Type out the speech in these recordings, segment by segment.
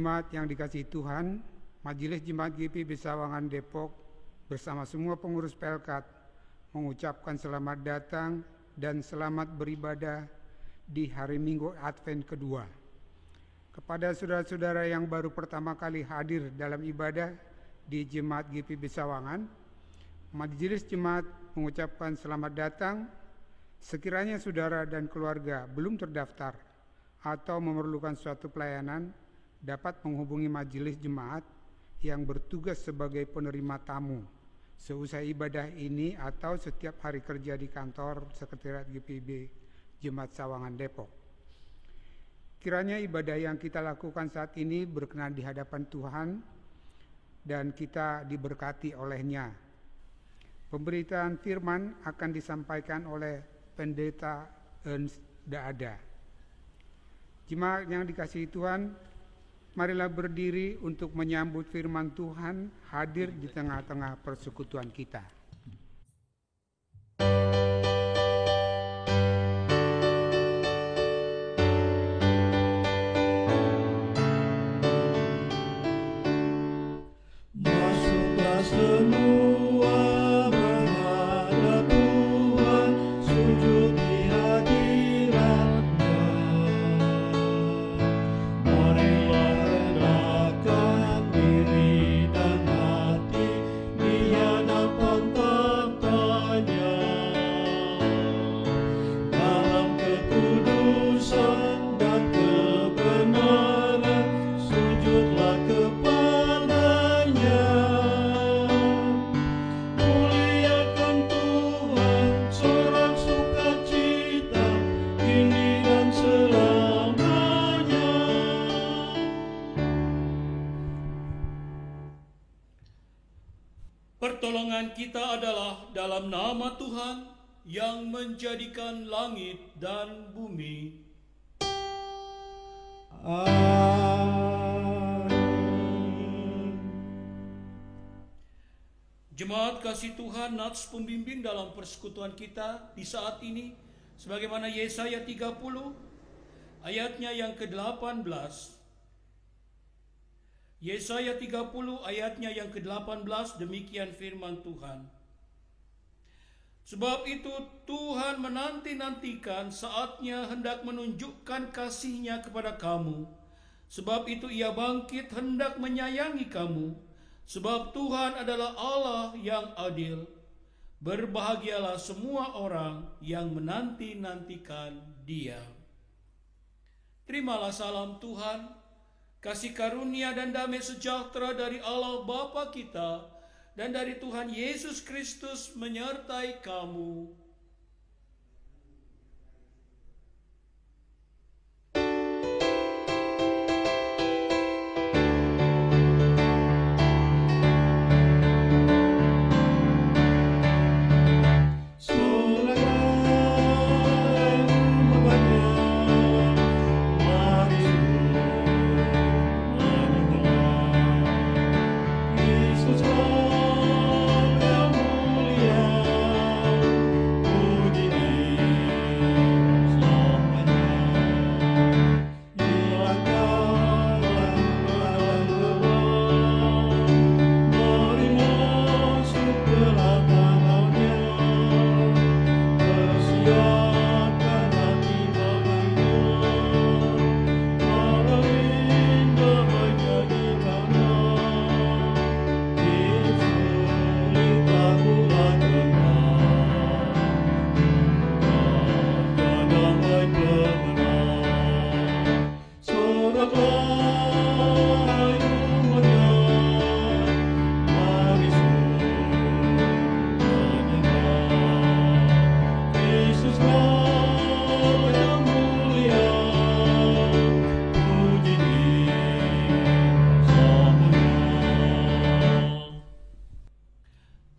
Jemaat yang dikasihi Tuhan, Majelis Jemaat GPIB Sawangan Depok bersama semua pengurus Pelkat mengucapkan selamat datang dan selamat beribadah di hari Minggu Advent kedua. Kepada saudara-saudara yang baru pertama kali hadir dalam ibadah di Jemaat GPIB Sawangan, Majelis Jemaat mengucapkan selamat datang. Sekiranya saudara dan keluarga belum terdaftar atau memerlukan suatu pelayanan, dapat menghubungi Majelis Jemaat yang bertugas sebagai penerima tamu seusai ibadah ini atau setiap hari kerja di kantor Sekretariat GPIB Jemaat Sawangan Depok. Kiranya ibadah yang kita lakukan saat ini berkenan di hadapan Tuhan dan kita diberkati olehnya. Pemberitaan firman akan disampaikan oleh Pendeta Ernst Daada. Jemaat yang dikasihi Tuhan, marilah berdiri untuk menyambut firman Tuhan hadir di tengah-tengah persekutuan kita. Masuklah semua menghadap Tuhan, sujud di hadirat-Nya. Marilah rendahkan diri dan hati di hadapan tahtanya. Dalam kekudusan dan kebenaran, sujudlah kepada-Nya. Muliakan Tuhan, sorak sukacita, kini dan selamanya. Pertolongan kita adalah dalam nama Tuhan yang menjadikan langit dan bumi. Amin. Jemaat kasih Tuhan, nats pembimbing dalam persekutuan kita di saat ini, sebagaimana Yesaya 30 ayatnya yang ke-18. Yesaya 30 ayatnya yang ke-18, demikian firman Tuhan. Sebab itu Tuhan menanti-nantikan saatnya hendak menunjukkan kasih-Nya kepada kamu. Sebab itu Ia bangkit hendak menyayangi kamu. Sebab Tuhan adalah Allah yang adil. Berbahagialah semua orang yang menanti-nantikan Dia. Terimalah salam Tuhan. Kasih karunia dan damai sejahtera dari Allah Bapa kita dan dari Tuhan Yesus Kristus menyertai kamu.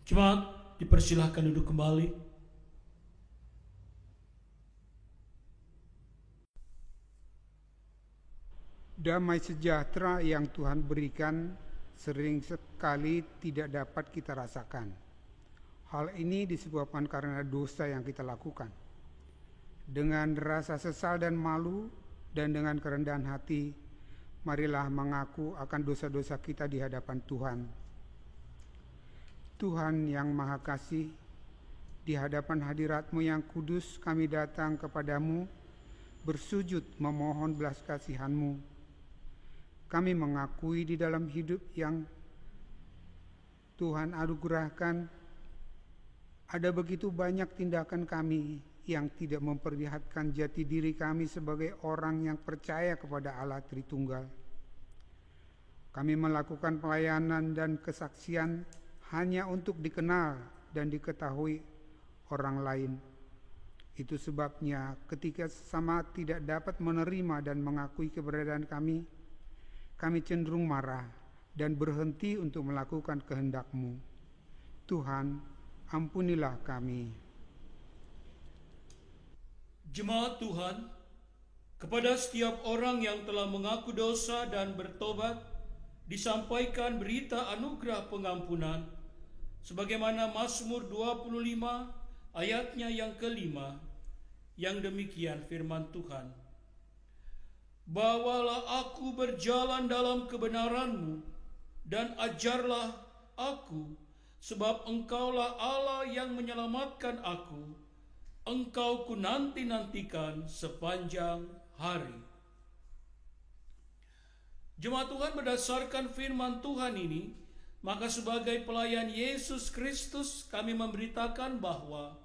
Jemaat, dipersilahkan duduk kembali. Damai sejahtera yang Tuhan berikan sering sekali tidak dapat kita rasakan. Hal ini disebabkan karena dosa yang kita lakukan. Dengan rasa sesal dan malu dan dengan kerendahan hati, marilah mengaku akan dosa-dosa kita di hadapan Tuhan. Tuhan yang Maha Kasih, di hadapan hadirat-Mu yang kudus kami datang kepadamu, bersujud memohon belas kasihan-Mu. Kami mengakui di dalam hidup yang Tuhan anugerahkan, ada begitu banyak tindakan kami yang tidak memperlihatkan jati diri kami sebagai orang yang percaya kepada Allah Tritunggal. Kami melakukan pelayanan dan kesaksian hanya untuk dikenal dan diketahui orang lain. Itu sebabnya ketika sesama tidak dapat menerima dan mengakui keberadaan kami cenderung marah dan berhenti untuk melakukan kehendak-Mu. Tuhan, ampunilah kami. Jemaat Tuhan, kepada setiap orang yang telah mengaku dosa dan bertobat, disampaikan berita anugerah pengampunan, sebagaimana Mazmur 25 ayatnya yang kelima, yang demikian firman Tuhan. Bawalah aku berjalan dalam kebenaran-Mu, dan ajarlah aku, sebab Engkaulah Allah yang menyelamatkan aku. Engkau ku nanti-nantikan sepanjang hari. Jemaat Tuhan, berdasarkan firman Tuhan ini, maka sebagai pelayan Yesus Kristus kami memberitakan bahwa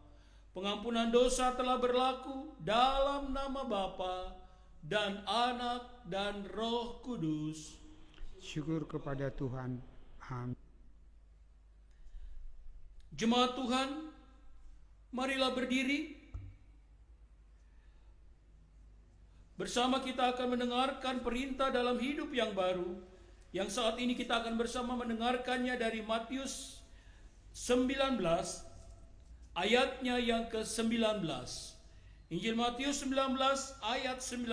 pengampunan dosa telah berlaku dalam nama Bapa dan Anak dan Roh Kudus. Syukur kepada Tuhan. Amin. Jemaat Tuhan, marilah berdiri. Bersama kita akan mendengarkan perintah dalam hidup yang baru, yang saat ini kita akan bersama mendengarkannya dari Matius 19 ayatnya yang ke-19. Injil Matius 19 ayat 19.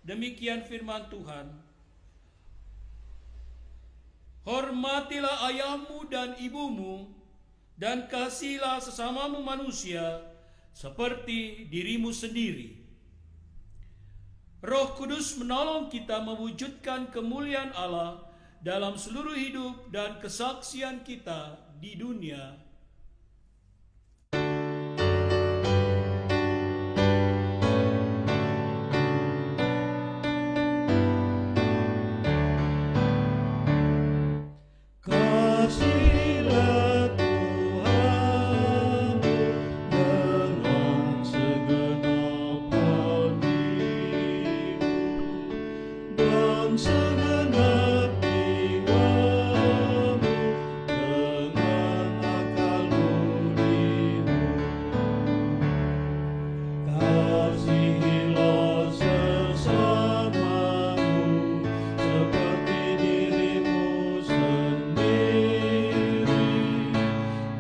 Demikian firman Tuhan. Hormatilah ayahmu dan ibumu, dan kasihilah sesamamu manusia seperti dirimu sendiri. Roh Kudus menolong kita mewujudkan kemuliaan Allah dalam seluruh hidup dan kesaksian kita di dunia. Kasihlah Tuhanmu dengan segenap hatimu dan segenap jiwamu, dengan akal budimu. Kasihilah sesamamu seperti dirimu sendiri.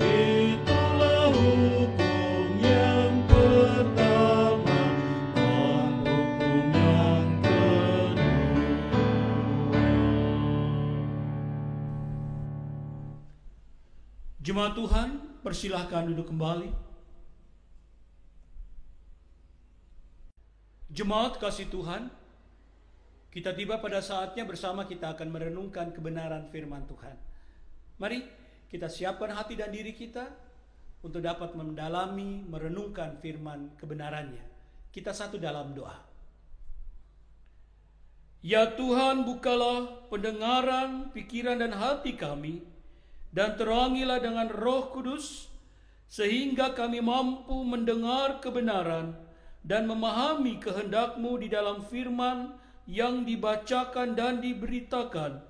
Itulah hukum yang pertama dan hukum yang kedua. Jemaat Tuhan, persilahkan duduk kembali. Jemaat kasih Tuhan, kita tiba pada saatnya bersama kita akan merenungkan kebenaran firman Tuhan. Mari kita siapkan hati dan diri kita untuk dapat mendalami, merenungkan firman kebenarannya. Kita satu dalam doa. Ya Tuhan, bukalah pendengaran, pikiran dan hati kami, dan terangilah dengan Roh Kudus, sehingga kami mampu mendengar kebenaran dan memahami kehendak-Mu di dalam firman yang dibacakan dan diberitakan,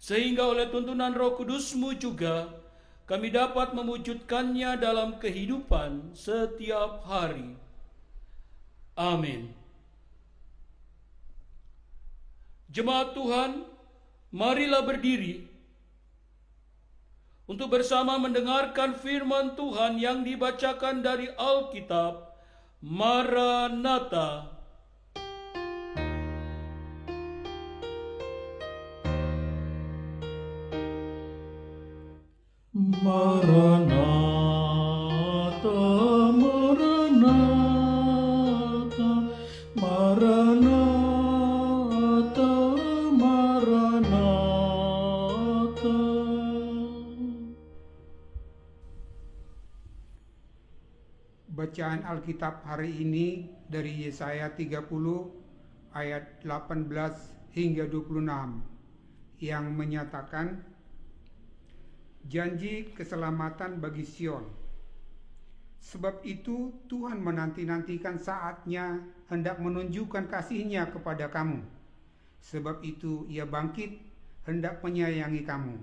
sehingga oleh tuntunan Roh Kudus-Mu juga kami dapat mewujudkannya dalam kehidupan setiap hari. Amin. Jemaat Tuhan, marilah berdiri untuk bersama mendengarkan firman Tuhan yang dibacakan dari Alkitab. Maranatha. Maranatha, Maranatha, Maranatha, Bacaan Alkitab hari ini dari Yesaya 30 ayat 18 hingga 26 yang menyatakan janji keselamatan bagi Sion. Sebab itu Tuhan menanti-nantikan saatnya hendak menunjukkan kasih-Nya kepada kamu. Sebab itu Ia bangkit hendak menyayangi kamu.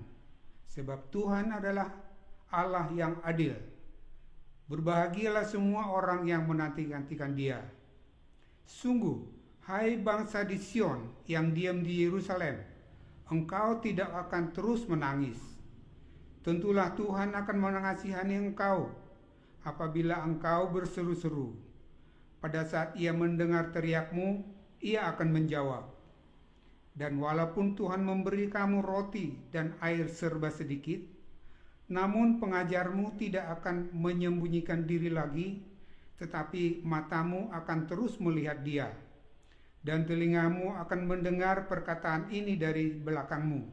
Sebab Tuhan adalah Allah yang adil. Berbahagialah semua orang yang menanti-nantikan Dia. Sungguh, hai bangsa di Sion yang diam di Yerusalem, engkau tidak akan terus menangis. Tentulah Tuhan akan mengasihani engkau apabila engkau berseru-seru. Pada saat Ia mendengar teriakmu, Ia akan menjawab. Dan walaupun Tuhan memberi kamu roti dan air serba sedikit, namun pengajarmu tidak akan menyembunyikan diri lagi, tetapi matamu akan terus melihat Dia, dan telingamu akan mendengar perkataan ini dari belakangmu.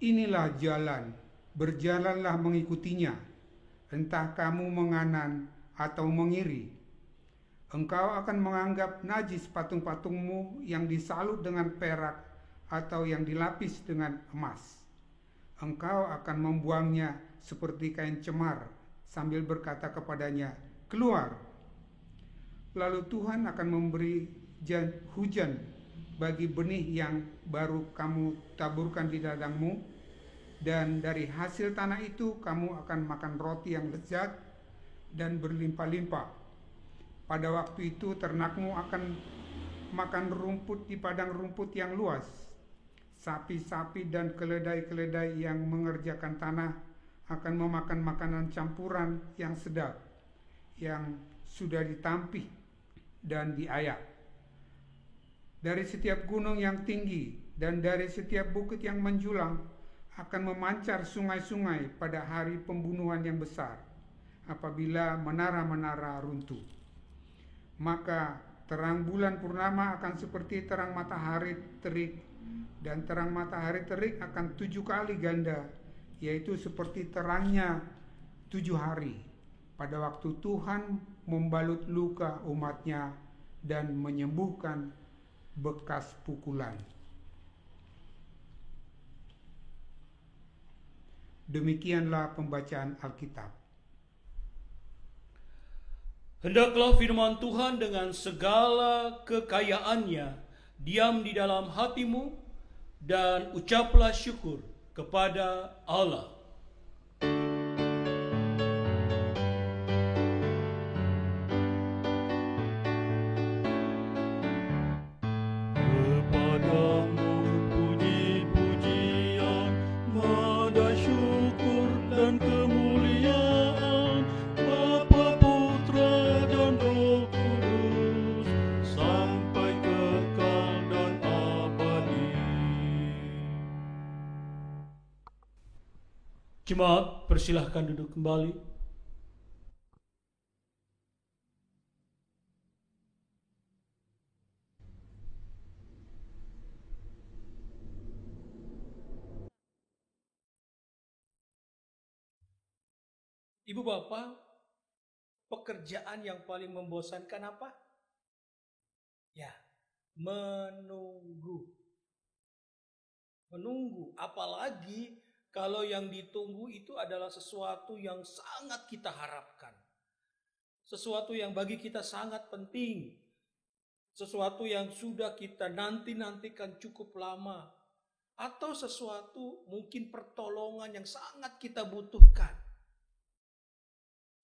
Inilah jalan, berjalanlah mengikutinya, entah kamu menganan atau mengiri. Engkau akan menganggap najis patung-patungmu yang disalut dengan perak atau yang dilapis dengan emas. Engkau akan membuangnya seperti kain cemar sambil berkata kepadanya, keluar. Lalu Tuhan akan memberi hujan bagi benih yang baru kamu taburkan di ladangmu, dan dari hasil tanah itu kamu akan makan roti yang lezat dan berlimpah-limpah. Pada waktu itu ternakmu akan makan rumput di padang rumput yang luas. Sapi-sapi dan keledai-keledai yang mengerjakan tanah akan memakan makanan campuran yang sedap, yang sudah ditampih dan diayak. Dari setiap gunung yang tinggi dan dari setiap bukit yang menjulang akan memancar sungai-sungai pada hari pembunuhan yang besar, apabila menara-menara runtuh. Maka terang bulan purnama akan seperti terang matahari terik, dan terang matahari terik akan 7 kali ganda, yaitu seperti terangnya 7 hari, pada waktu Tuhan membalut luka umat-Nya dan menyembuhkan bekas pukulan. Demikianlah pembacaan Alkitab. Hendaklah firman Tuhan dengan segala kekayaannya diam di dalam hatimu, dan ucaplah syukur kepada Allah. Kepadamu puji-pujian, nada syukur dan kemuliaan, Bapa, Putra, dan Roh Kudus, sampai kekal dan abadi. Jemaat, persilahkan duduk kembali. Ibu Bapak, pekerjaan yang paling membosankan apa? Ya, menunggu. Menunggu, apalagi kalau yang ditunggu itu adalah sesuatu yang sangat kita harapkan. Sesuatu yang bagi kita sangat penting. Sesuatu yang sudah kita nanti-nantikan cukup lama. Atau sesuatu mungkin pertolongan yang sangat kita butuhkan.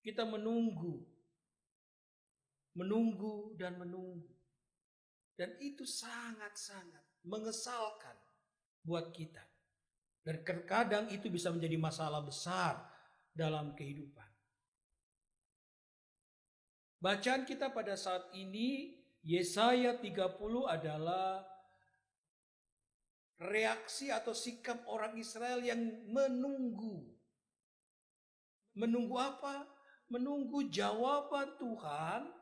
Kita menunggu. Menunggu dan menunggu. Dan itu sangat-sangat mengesalkan buat kita. Dan terkadang itu bisa menjadi masalah besar dalam kehidupan. Bacaan kita pada saat ini, Yesaya 30 adalah reaksi atau sikap orang Israel yang menunggu. Menunggu apa? Menunggu jawaban Tuhan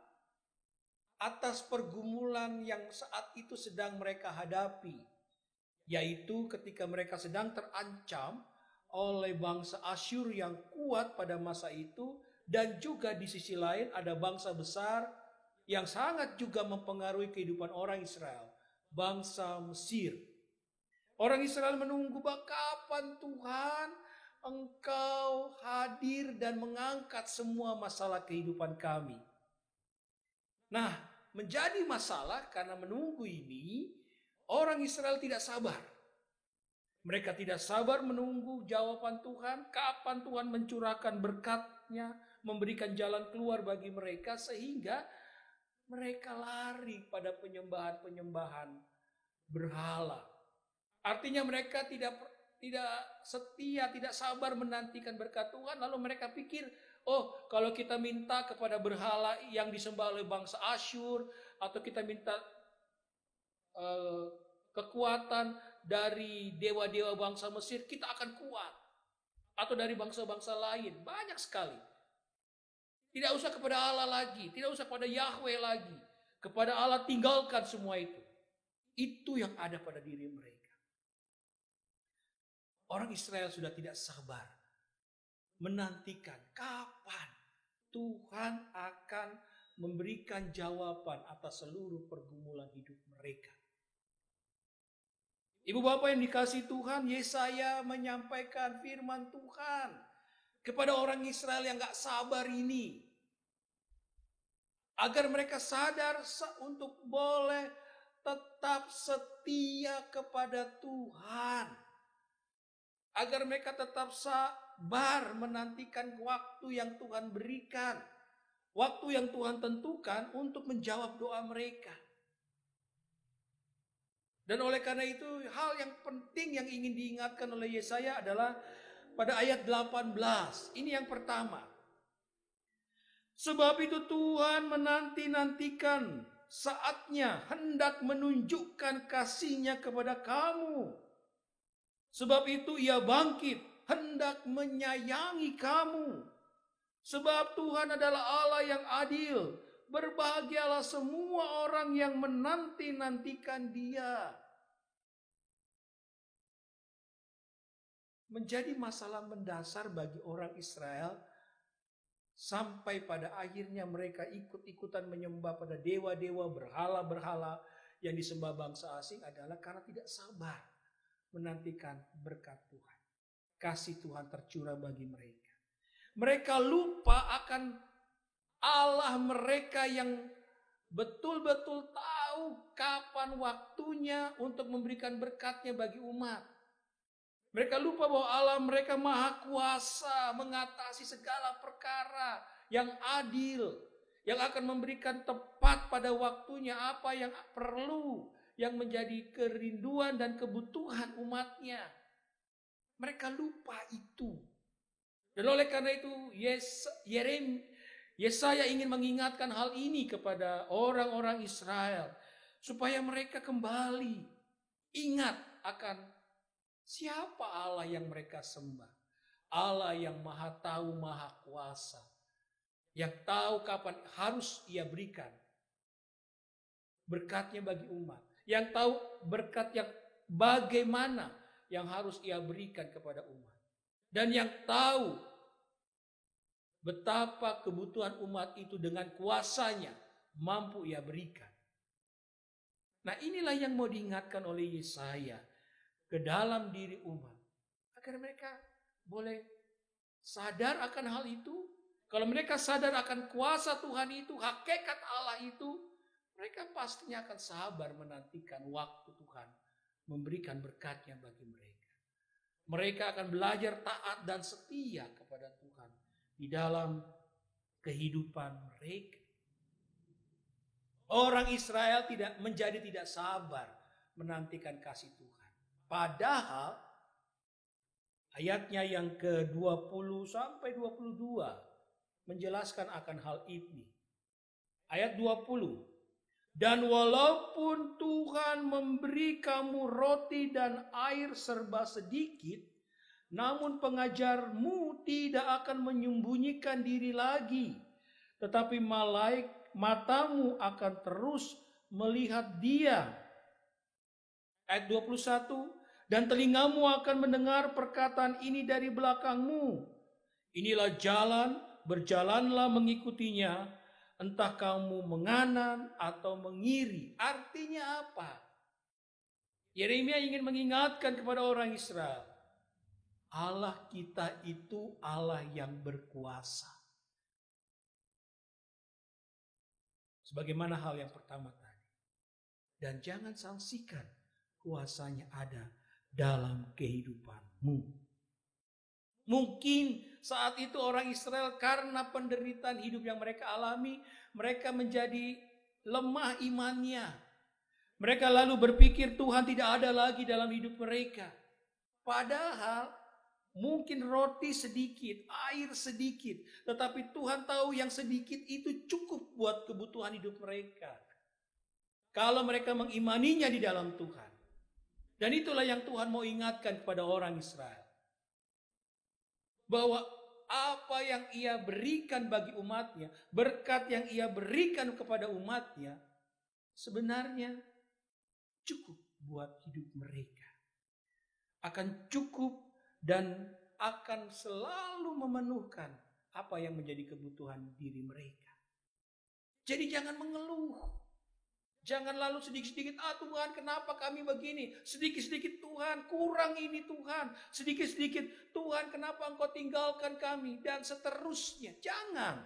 atas pergumulan yang saat itu sedang mereka hadapi. Yaitu ketika mereka sedang terancam oleh bangsa Asyur yang kuat pada masa itu Dan juga di sisi lain ada bangsa besar yang sangat juga mempengaruhi kehidupan orang Israel. Bangsa Mesir. Orang Israel menunggu kapan Tuhan Engkau hadir dan mengangkat semua masalah kehidupan kami. Nah, menjadi masalah karena menunggu ini, orang Israel tidak sabar. Mereka tidak sabar menunggu jawaban Tuhan, kapan Tuhan mencurahkan berkat-Nya, memberikan jalan keluar bagi mereka, sehingga mereka lari pada penyembahan-penyembahan berhala. Artinya mereka tidak setia, tidak sabar menantikan berkat Tuhan. Lalu mereka pikir, oh kalau kita minta kepada berhala yang disembah oleh bangsa Asyur, atau kita minta kekuatan dari dewa-dewa bangsa Mesir, kita akan kuat. Atau dari bangsa-bangsa lain, banyak sekali. Tidak usah kepada Allah lagi, tidak usah kepada Yahweh lagi. Kepada Allah tinggalkan semua itu. Itu yang ada pada diri mereka. Orang Israel sudah tidak sabar menantikan kapan Tuhan akan memberikan jawaban atas seluruh pergumulan hidup mereka. Ibu bapak yang dikasihi Tuhan, Yesaya menyampaikan firman Tuhan kepada orang Israel yang gak sabar ini. Agar mereka sadar untuk boleh tetap setia kepada Tuhan. Agar mereka tetap sabar menantikan waktu yang Tuhan berikan. Waktu yang Tuhan tentukan untuk menjawab doa mereka. Dan oleh karena itu hal yang penting yang ingin diingatkan oleh Yesaya adalah pada ayat 18. Ini yang pertama. Sebab itu Tuhan menanti-nantikan saatnya hendak menunjukkan kasih-Nya kepada kamu. Sebab itu Ia bangkit hendak menyayangi kamu. Sebab Tuhan adalah Allah yang adil. Berbahagialah semua orang yang menanti-nantikan Dia. Menjadi masalah mendasar bagi orang Israel sampai pada akhirnya mereka ikut-ikutan menyembah pada dewa-dewa, berhala-berhala yang disembah bangsa asing adalah karena tidak sabar menantikan berkat Tuhan. Kasih Tuhan tercurah bagi mereka. Mereka lupa akan Allah mereka yang betul-betul tahu kapan waktunya untuk memberikan berkat-Nya bagi umat. Mereka lupa bahwa Allah mereka maha kuasa mengatasi segala perkara yang adil. Yang akan memberikan tepat pada waktunya apa yang perlu. Yang menjadi kerinduan dan kebutuhan umatnya. Mereka lupa itu. Dan oleh karena itu Yesaya ingin mengingatkan hal ini kepada orang-orang Israel. Supaya mereka kembali ingat akan siapa Allah yang mereka sembah. Allah yang maha tahu, maha kuasa. Yang tahu kapan harus Ia berikan berkat-Nya bagi umat. Yang tahu berkat yang bagaimana yang harus Ia berikan kepada umat. Dan yang tahu betapa kebutuhan umat itu dengan kuasa-Nya mampu Ia berikan. Nah inilah yang mau diingatkan oleh Yesaya ke dalam diri umat. Agar mereka boleh sadar akan hal itu. Kalau mereka sadar akan kuasa Tuhan itu, hakikat Allah itu, mereka pastinya akan sabar menantikan waktu Tuhan memberikan berkat-Nya bagi mereka. Mereka akan belajar taat dan setia kepada Tuhan di dalam kehidupan mereka. Orang Israel tidak sabar menantikan kasih Tuhan. Padahal ayatnya yang ke-20 sampai 22 menjelaskan akan hal ini. Ayat 20. Dan walaupun Tuhan memberi kamu roti dan air serba sedikit, namun pengajarmu tidak akan menyembunyikan diri lagi, tetapi matamu akan terus melihat Dia. Ayat 21, dan telingamu akan mendengar perkataan ini dari belakangmu. Inilah jalan, berjalanlah mengikutinya, entah kamu menganan atau mengiri. Artinya apa? Yeremia ingin mengingatkan kepada orang Israel, Allah kita itu Allah yang berkuasa. Sebagaimana hal yang pertama tadi. Dan jangan sangsikan kuasanya ada dalam kehidupanmu. Mungkin saat itu orang Israel karena penderitaan hidup yang mereka alami, mereka menjadi lemah imannya. Mereka lalu berpikir Tuhan tidak ada lagi dalam hidup mereka. Padahal mungkin roti sedikit, air sedikit. Tetapi Tuhan tahu yang sedikit itu cukup buat kebutuhan hidup mereka. Kalau mereka mengimaninya di dalam Tuhan. Dan itulah yang Tuhan mau ingatkan kepada orang Israel. Bahwa apa yang ia berikan bagi umatnya, berkat yang ia berikan kepada umatnya, sebenarnya cukup buat hidup mereka. Akan cukup dan akan selalu memenuhkan apa yang menjadi kebutuhan diri mereka. Jadi jangan mengeluh. Jangan lalu sedikit-sedikit, Tuhan kenapa kami begini? Sedikit-sedikit Tuhan, kurang ini Tuhan. Sedikit-sedikit Tuhan kenapa Engkau tinggalkan kami? Dan seterusnya. Jangan.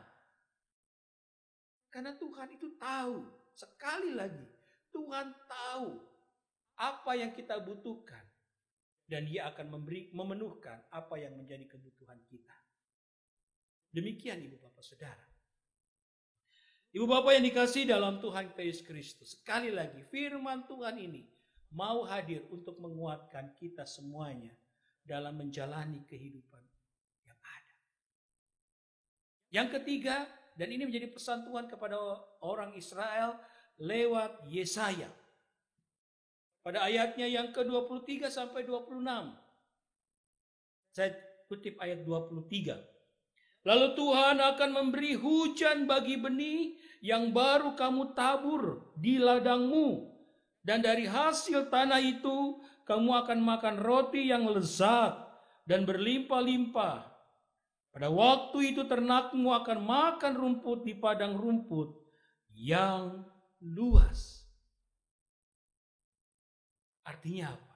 Karena Tuhan itu tahu. Sekali lagi, Tuhan tahu apa yang kita butuhkan. Dan Dia akan memenuhkan apa yang menjadi kebutuhan kita. Demikian Ibu Bapak Saudara. Ibu Bapak yang dikasihi dalam Tuhan Yesus Kristus. Sekali lagi firman Tuhan ini mau hadir untuk menguatkan kita semuanya dalam menjalani kehidupan yang ada. Yang ketiga, dan ini menjadi pesan Tuhan kepada orang Israel lewat Yesaya. Pada ayatnya yang ke-23 sampai 26. Saya kutip ayat 23. Lalu Tuhan akan memberi hujan bagi benih yang baru kamu tabur di ladangmu. Dan dari hasil tanah itu kamu akan makan roti yang lezat dan berlimpah-limpah. Pada waktu itu ternakmu akan makan rumput di padang rumput yang luas. Artinya apa?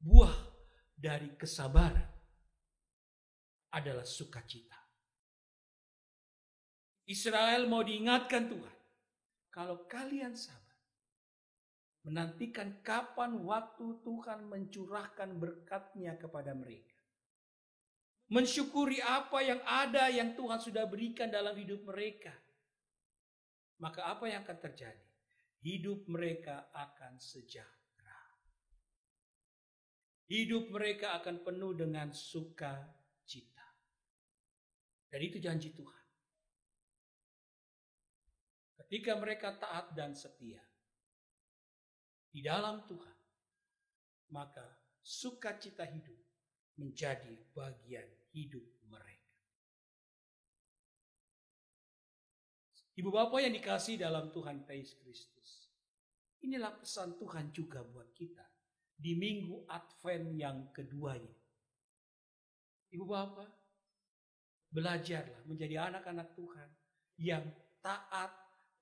Buah dari kesabaran adalah sukacita. Israel mau diingatkan Tuhan, kalau kalian sabar, menantikan kapan waktu Tuhan mencurahkan berkat-Nya kepada mereka. Mensyukuri apa yang ada yang Tuhan sudah berikan dalam hidup mereka. Maka apa yang akan terjadi? Hidup mereka akan sejahtera. Hidup mereka akan penuh dengan sukacita. Dan itu janji Tuhan. Ketika mereka taat dan setia di dalam Tuhan, maka sukacita hidup menjadi bagian hidup mereka. Ibu Bapak yang dikasihi dalam Tuhan Yesus Kristus, inilah pesan Tuhan juga buat kita di minggu Advent yang kedua ini. Ibu Bapak, belajarlah menjadi anak-anak Tuhan yang taat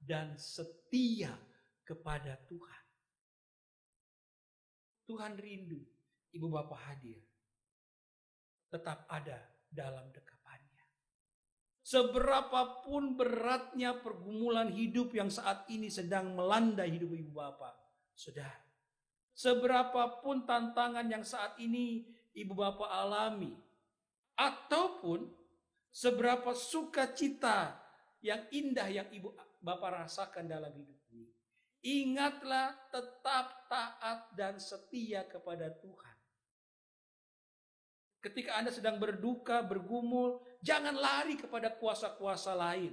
dan setia kepada Tuhan. Tuhan rindu Ibu Bapak hadir, tetap ada dalam dekapannya. Seberapapun beratnya pergumulan hidup yang saat ini sedang melanda hidup Ibu Bapak, Saudara. Seberapapun tantangan yang saat ini Ibu Bapak alami, ataupun seberapa sukacita yang indah yang Ibu Bapak rasakan dalam hidup ini. Ingatlah tetap taat dan setia kepada Tuhan. Ketika Anda sedang berduka, bergumul, jangan lari kepada kuasa-kuasa lain.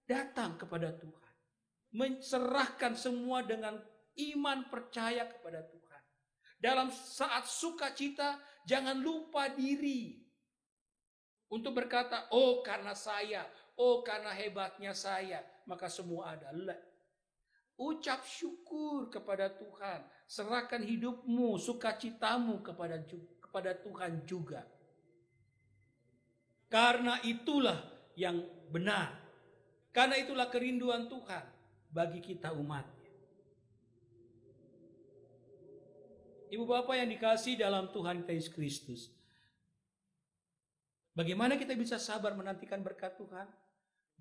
Datang kepada Tuhan. Menserahkan semua dengan iman percaya kepada Tuhan. Dalam saat sukacita, jangan lupa diri. Untuk berkata, oh karena saya, oh karena hebatnya saya, maka semua ada. Ucap syukur kepada Tuhan. Serahkan hidupmu, sukacitamu kepada Tuhan juga. Karena itulah yang benar. Karena itulah kerinduan Tuhan bagi kita umat-Nya. Ibu bapak yang dikasihi dalam Tuhan Yesus Kristus, bagaimana kita bisa sabar menantikan berkat Tuhan?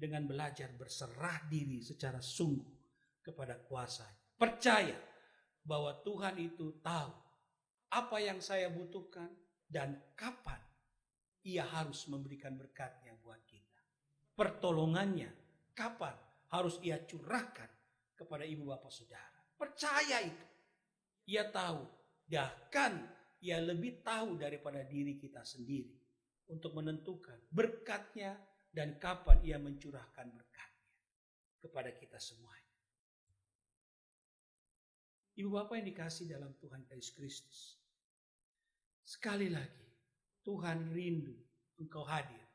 Dengan belajar berserah diri secara sungguh kepada kuasa-Nya. Percaya bahwa Tuhan itu tahu apa yang saya butuhkan dan kapan Ia harus memberikan berkat-Nya buat kita. Pertolongannya kapan harus Ia curahkan kepada ibu bapak saudara. Percaya itu. Ia tahu, bahkan Ia lebih tahu daripada diri kita sendiri untuk menentukan berkat-Nya dan kapan Ia mencurahkan berkat-Nya kepada kita semuanya. Ibu bapak yang dikasihi dalam Tuhan Yesus Kristus, sekali lagi Tuhan rindu engkau hadir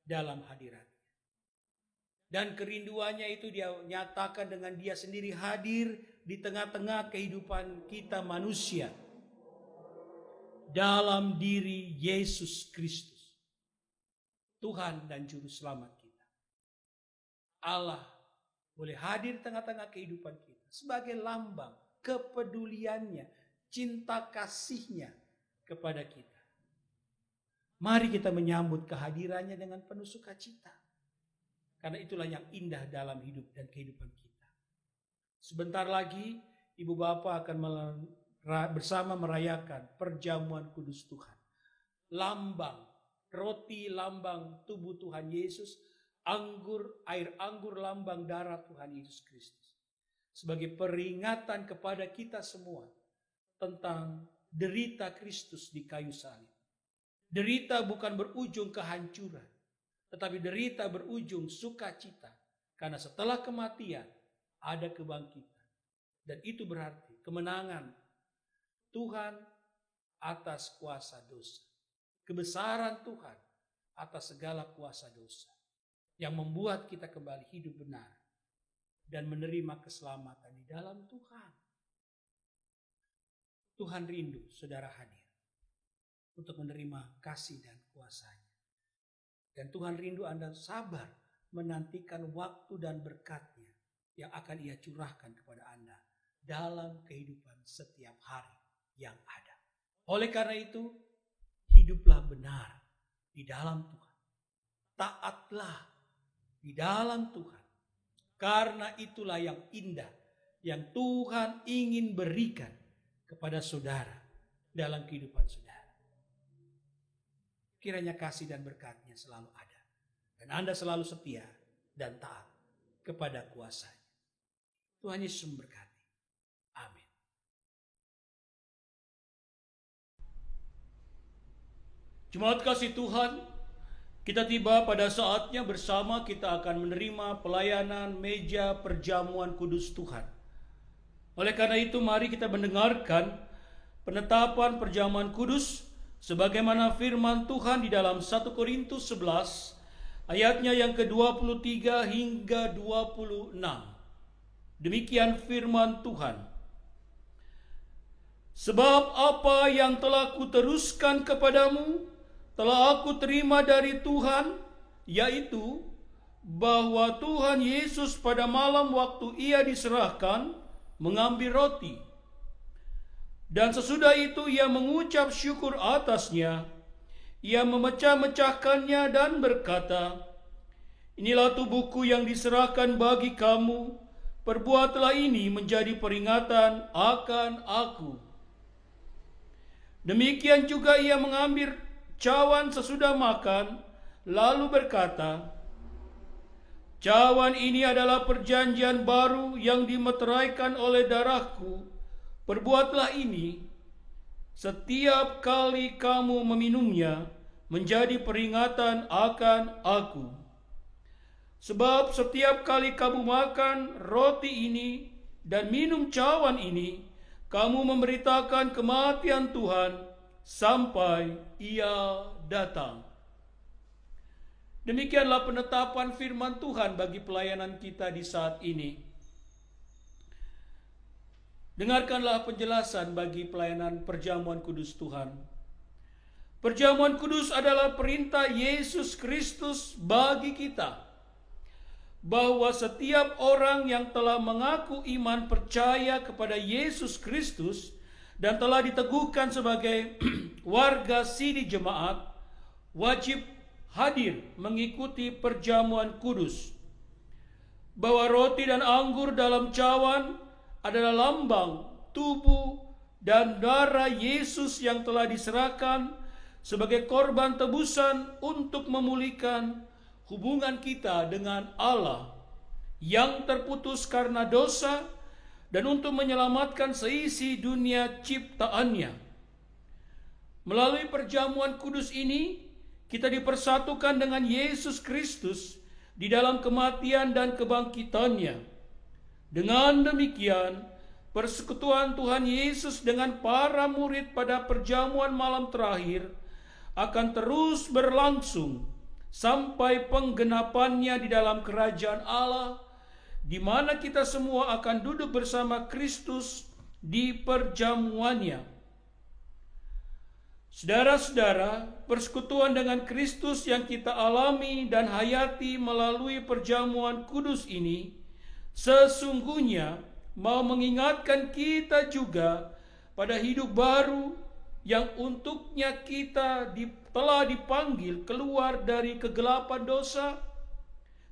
dalam hadirat-Nya. Dan kerinduannya itu Dia nyatakan dengan Dia sendiri hadir di tengah-tengah kehidupan kita manusia. Dalam diri Yesus Kristus, Tuhan dan Juru Selamat kita. Allah boleh hadir di tengah-tengah kehidupan kita sebagai lambang kepeduliannya, cinta kasih-Nya kepada kita. Mari kita menyambut kehadirannya dengan penuh sukacita. Karena itulah yang indah dalam hidup dan kehidupan kita. Sebentar lagi ibu bapak akan bersama merayakan perjamuan kudus Tuhan. Lambang, roti lambang tubuh Tuhan Yesus, air anggur lambang darah Tuhan Yesus Kristus. Sebagai peringatan kepada kita semua tentang derita Kristus di kayu salib. Derita bukan berujung kehancuran, tetapi derita berujung sukacita. Karena setelah kematian ada kebangkitan. Dan itu berarti kemenangan Tuhan atas kuasa dosa. Kebesaran Tuhan atas segala kuasa dosa. Yang membuat kita kembali hidup benar. Dan menerima keselamatan di dalam Tuhan. Tuhan rindu saudara hadir. Untuk menerima kasih dan kuasa-Nya. Dan Tuhan rindu Anda sabar menantikan waktu dan berkat-Nya yang akan Ia curahkan kepada Anda dalam kehidupan setiap hari yang ada. Oleh karena itu, hiduplah benar di dalam Tuhan. Taatlah di dalam Tuhan. Karena itulah yang indah yang Tuhan ingin berikan kepada saudara dalam kehidupan saudara. Kiranya kasih dan berkat-Nya selalu ada. Dan Anda selalu setia dan taat kepada kuasa-Nya. Tuhan Yesus memberkati. Amin. Jemaat kasih Tuhan, kita tiba pada saatnya bersama kita akan menerima pelayanan meja perjamuan kudus Tuhan. Oleh karena itu mari kita mendengarkan penetapan perjamuan kudus sebagaimana firman Tuhan di dalam 1 Korintus 11 ayatnya yang ke-23 hingga 26. Demikian firman Tuhan. Sebab apa yang telah kuteruskan kepadamu telah aku terima dari Tuhan, yaitu bahwa Tuhan Yesus pada malam waktu Ia diserahkan mengambil roti. Dan sesudah itu Ia mengucap syukur atasnya. Ia memecah-mecahkannya dan berkata, inilah tubuhku yang diserahkan bagi kamu. Perbuatlah ini menjadi peringatan akan aku. Demikian juga Ia mengambil cawan sesudah makan, lalu berkata, cawan ini adalah perjanjian baru yang dimeteraikan oleh darahku. Perbuatlah ini setiap kali kamu meminumnya menjadi peringatan akan aku. Sebab setiap kali kamu makan roti ini dan minum cawan ini, kamu memberitakan kematian Tuhan sampai Ia datang. Demikianlah penetapan firman Tuhan bagi pelayanan kita di saat ini. Dengarkanlah penjelasan bagi pelayanan perjamuan kudus Tuhan. Perjamuan kudus adalah perintah Yesus Kristus bagi kita, bahwa setiap orang yang telah mengaku iman percaya kepada Yesus Kristus dan telah diteguhkan sebagai warga sidi jemaat, wajib hadir mengikuti perjamuan kudus. Bahwa roti dan anggur dalam cawan adalah lambang tubuh dan darah Yesus yang telah diserahkan sebagai korban tebusan untuk memulihkan hubungan kita dengan Allah yang terputus karena dosa dan untuk menyelamatkan seisi dunia ciptaannya. Melalui perjamuan kudus ini, kita dipersatukan dengan Yesus Kristus di dalam kematian dan kebangkitannya. Dengan demikian, persekutuan Tuhan Yesus dengan para murid pada perjamuan malam terakhir akan terus berlangsung sampai penggenapannya di dalam kerajaan Allah, di mana kita semua akan duduk bersama Kristus di perjamuannya. Saudara-saudara, persekutuan dengan Kristus yang kita alami dan hayati melalui perjamuan kudus ini sesungguhnya mau mengingatkan kita juga pada hidup baru yang untuknya kita telah dipanggil keluar dari kegelapan dosa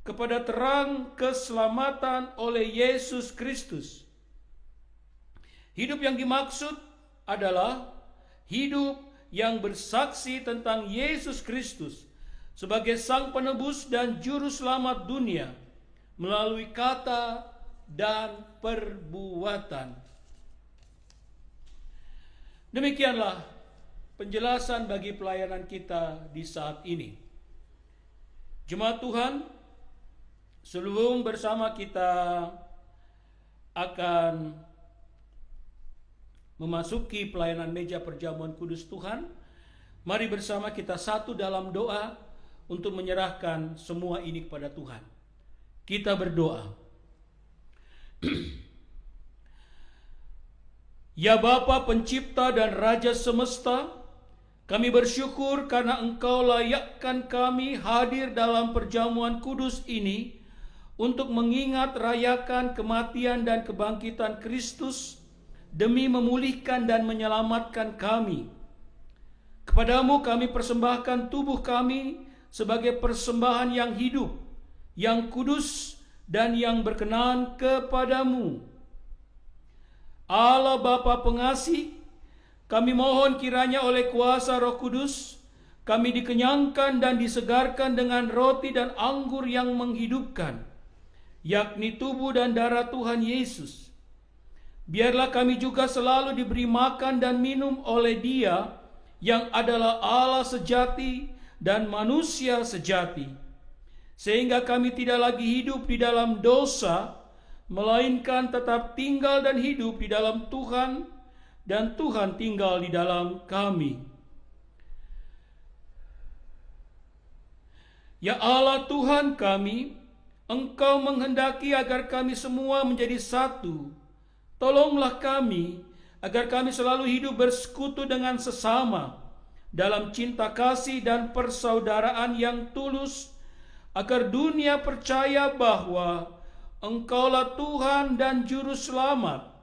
kepada terang keselamatan oleh Yesus Kristus. Hidup yang dimaksud adalah hidup yang bersaksi tentang Yesus Kristus sebagai Sang Penebus dan Juru Selamat dunia melalui kata dan perbuatan. Demikianlah penjelasan bagi pelayanan kita di saat ini. Jemaat Tuhan, sebelum bersama kita akan memasuki pelayanan meja perjamuan kudus Tuhan, mari bersama kita satu dalam doa untuk menyerahkan semua ini kepada Tuhan. Kita berdoa. Ya Bapa pencipta dan Raja semesta, kami bersyukur karena Engkau layakkan kami hadir dalam perjamuan kudus ini untuk mengingat rayakan kematian dan kebangkitan Kristus demi memulihkan dan menyelamatkan kami. Kepadamu kami persembahkan tubuh kami sebagai persembahan yang hidup, yang kudus dan yang berkenan kepadamu. Allah Bapa pengasih, kami mohon kiranya oleh kuasa Roh Kudus, kami dikenyangkan dan disegarkan dengan roti dan anggur yang menghidupkan, yakni tubuh dan darah Tuhan Yesus. Biarlah kami juga selalu diberi makan dan minum oleh Dia yang adalah Allah sejati dan manusia sejati, sehingga kami tidak lagi hidup di dalam dosa, melainkan tetap tinggal dan hidup di dalam Tuhan, dan Tuhan tinggal di dalam kami. Ya Allah Tuhan kami, Engkau menghendaki agar kami semua menjadi satu. Tolonglah kami, agar kami selalu hidup bersekutu dengan sesama, dalam cinta kasih dan persaudaraan yang tulus, agar dunia percaya bahwa Engkaulah Tuhan dan Juru Selamat.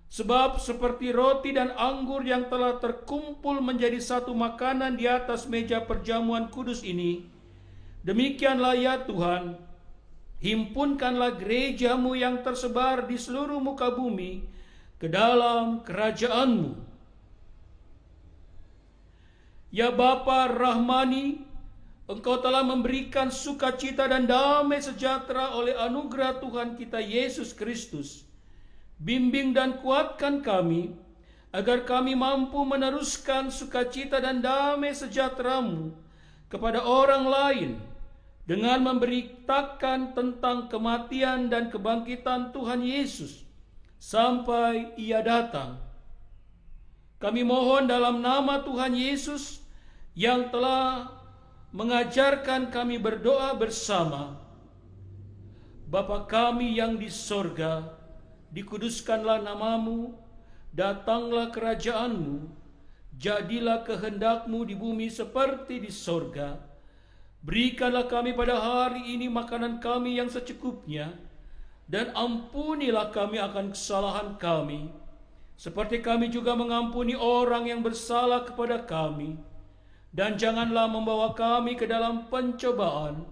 Sebab seperti roti dan anggur yang telah terkumpul menjadi satu makanan di atas meja perjamuan kudus ini, demikianlah ya Tuhan, himpunkanlah gereja-Mu yang tersebar di seluruh muka bumi ke dalam kerajaan-Mu. Ya Bapa Rahmani, Engkau telah memberikan sukacita dan damai sejahtera oleh anugerah Tuhan kita Yesus Kristus. Bimbing dan kuatkan kami, agar kami mampu meneruskan sukacita dan damai sejahtera-Mu kepada orang lain, dengan memberitakan tentang kematian dan kebangkitan Tuhan Yesus, sampai Ia datang. Kami mohon dalam nama Tuhan Yesus, yang telah mengajarkan kami berdoa bersama. Bapa kami yang di sorga, dikuduskanlah namamu, datanglah kerajaan-Mu, Jadilah kehendak-Mu di bumi seperti di sorga. Berikanlah kami pada hari ini makanan kami yang secukupnya, dan ampunilah kami akan kesalahan kami, seperti kami juga mengampuni orang yang bersalah kepada kami. Dan janganlah membawa kami ke dalam pencobaan,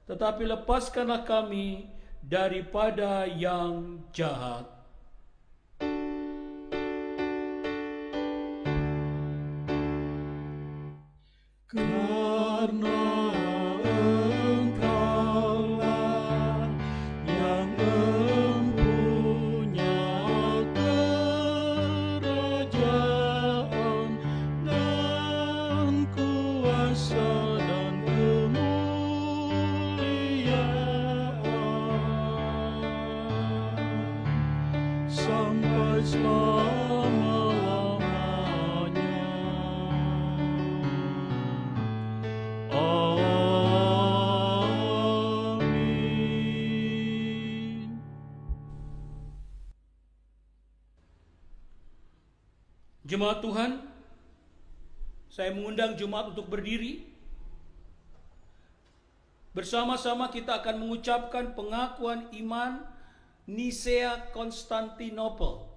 tetapi lepaskanlah kami daripada yang jahat. Karena Engkaulah yang mempunyai kerajaan dan kuasa dan kemuliaan sampai selama-lamanya. Amin. Jemaat Tuhan, saya mengundang jemaat untuk berdiri. Bersama-sama kita akan mengucapkan pengakuan iman Nisea Konstantinopel.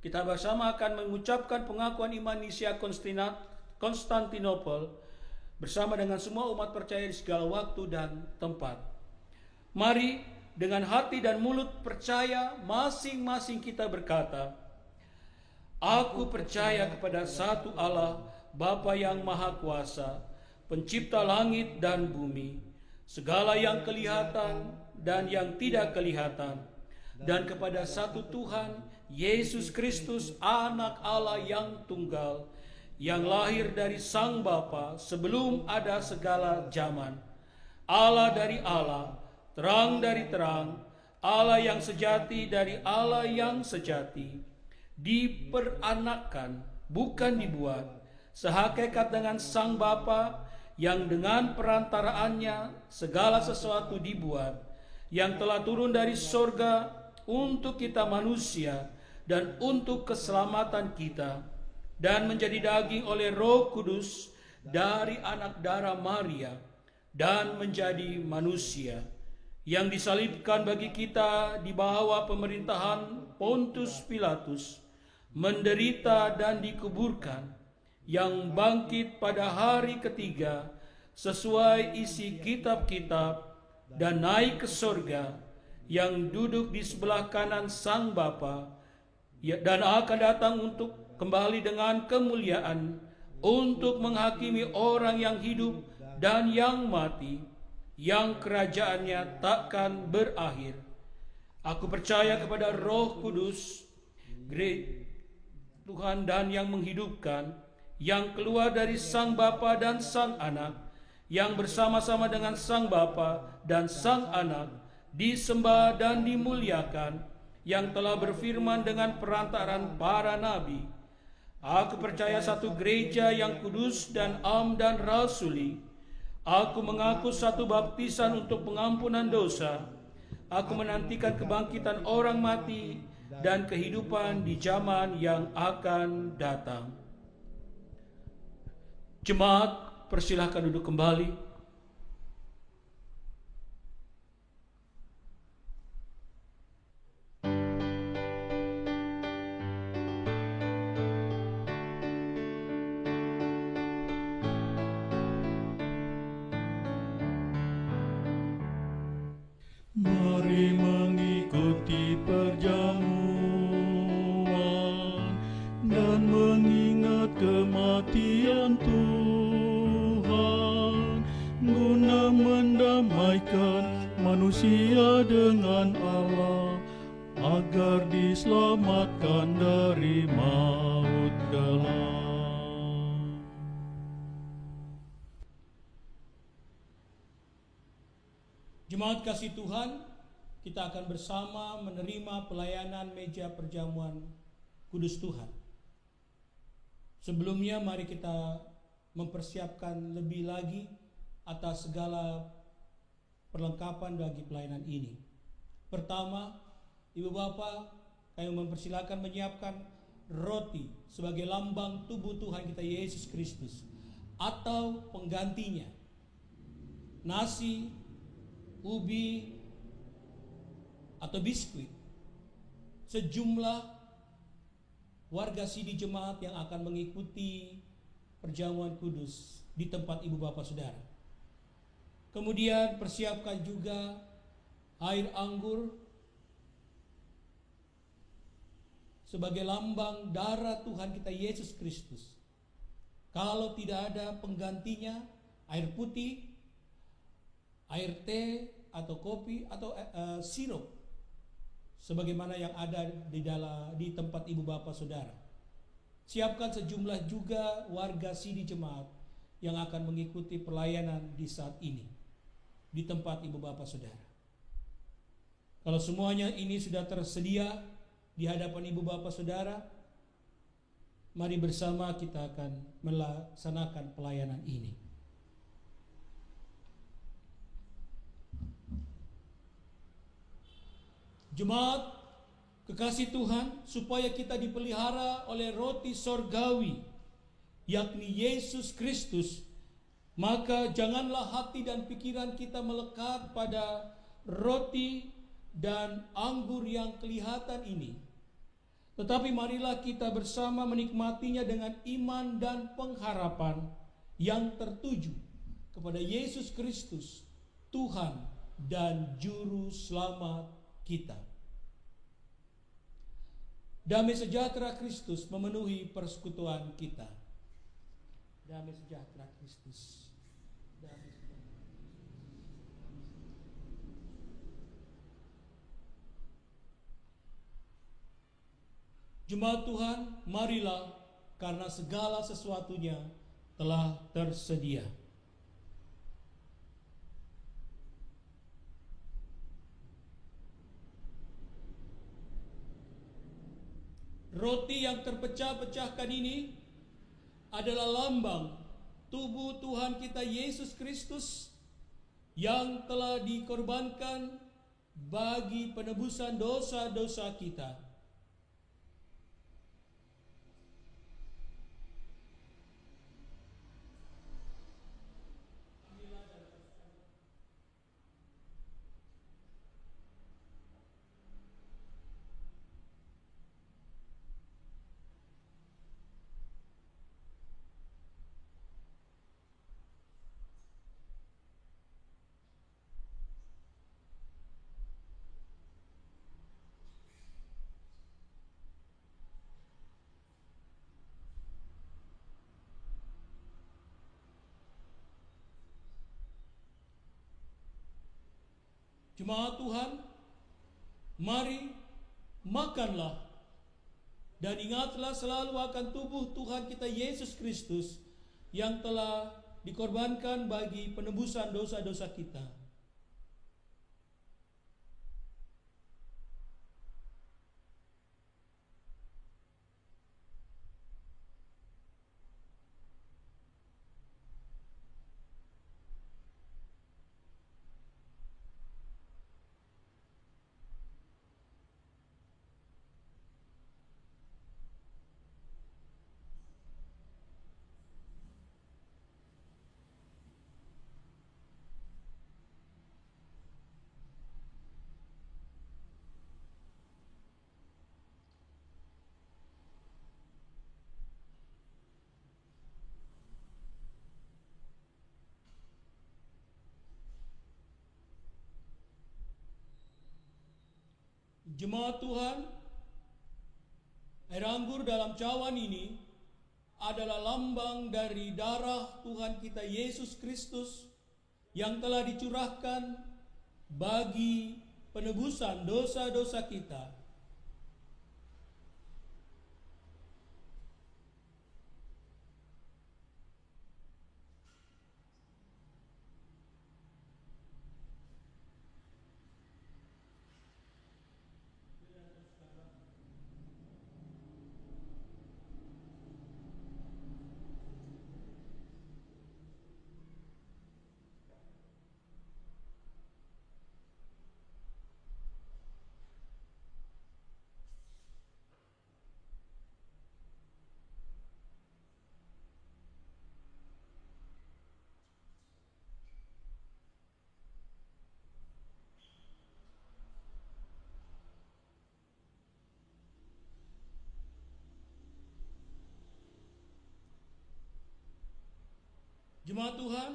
Kita bersama akan mengucapkan pengakuan iman Nisea Konstantinopel bersama dengan semua umat percaya di segala waktu dan tempat. Mari dengan hati dan mulut percaya masing-masing kita berkata, Aku percaya kepada satu Allah, Bapa yang Maha Kuasa, Pencipta langit dan bumi, segala yang kelihatan dan yang tidak kelihatan, dan kepada satu Tuhan, Yesus Kristus, Anak Allah yang tunggal, yang lahir dari Sang Bapa sebelum ada segala zaman. Allah dari Allah, terang dari terang, Allah yang sejati dari Allah yang sejati, diperanakkan, bukan dibuat, sehakikat dengan Sang Bapa, yang dengan perantaraannya segala sesuatu dibuat, yang telah turun dari sorga untuk kita manusia dan untuk keselamatan kita, dan menjadi daging oleh Roh Kudus dari anak darah Maria, dan menjadi manusia, yang disalibkan bagi kita di bawah pemerintahan Pontius Pilatus, menderita dan dikuburkan, yang bangkit pada hari ketiga sesuai isi kitab-kitab, dan naik ke sorga, yang duduk di sebelah kanan Sang Bapa, dan akan datang untuk kembali dengan kemuliaan untuk menghakimi orang yang hidup dan yang mati, yang kerajaannya takkan berakhir. Aku percaya kepada Roh Kudus, Tuhan dan yang menghidupkan, yang keluar dari Sang Bapa dan Sang Anak, yang bersama-sama dengan Sang Bapa dan Sang Anak disembah dan dimuliakan, yang telah berfirman dengan perantaran para nabi. Aku percaya satu gereja yang kudus dan am dan rasuli. Aku mengaku satu baptisan untuk pengampunan dosa. Aku menantikan kebangkitan orang mati dan kehidupan di zaman yang akan datang. Jemaat, persilahkan duduk kembali. Mari mengikuti perjamuan dan mengingat kematian Tuhan, guna mendamaikan manusia dengan Allah, agar diselamatkan dari maut kelak. Jemaat kasih Tuhan, kita akan bersama menerima pelayanan meja perjamuan Kudus Tuhan. Sebelumnya mari kita mempersiapkan lebih lagi atas segala perlengkapan bagi pelayanan ini. Pertama, Ibu Bapak, kami mempersilakan menyiapkan roti sebagai lambang tubuh Tuhan kita Yesus Kristus, atau penggantinya, nasi, ubi, atau biskuit. Sejumlah warga sidi jemaat yang akan mengikuti perjamuan kudus di tempat ibu bapak saudara. Kemudian persiapkan juga air anggur sebagai lambang darah Tuhan kita Yesus Kristus. Kalau tidak ada penggantinya, air putih, air teh atau kopi atau sirup, sebagaimana yang ada di tempat ibu bapak saudara. Siapkan sejumlah juga warga sidi jemaat yang akan mengikuti pelayanan di saat ini di tempat ibu bapak saudara. Kalau semuanya ini sudah tersedia di hadapan ibu bapak saudara, mari bersama kita akan melaksanakan pelayanan ini. Jemaat kekasih Tuhan, supaya kita dipelihara oleh roti sorgawi, yakni Yesus Kristus, maka janganlah hati dan pikiran kita melekat pada roti dan anggur yang kelihatan ini. Tetapi marilah kita bersama menikmatinya dengan iman dan pengharapan yang tertuju kepada Yesus Kristus, Tuhan dan Juru Selamat kita. Damai sejahtera Kristus memenuhi persekutuan kita. Damai sejahtera Kristus. Damai sejahtera. Jemaat Tuhan, marilah, karena segala sesuatunya telah tersedia. Roti yang terpecah-pecahkan ini adalah lambang tubuh Tuhan kita Yesus Kristus yang telah dikorbankan bagi penebusan dosa-dosa kita. Jemaat Tuhan, mari makanlah dan ingatlah selalu akan tubuh Tuhan kita Yesus Kristus yang telah dikorbankan bagi penebusan dosa-dosa kita. Jemaat Tuhan, air anggur dalam cawan ini adalah lambang dari darah Tuhan kita Yesus Kristus yang telah dicurahkan bagi penebusan dosa-dosa kita. Jemaat Tuhan,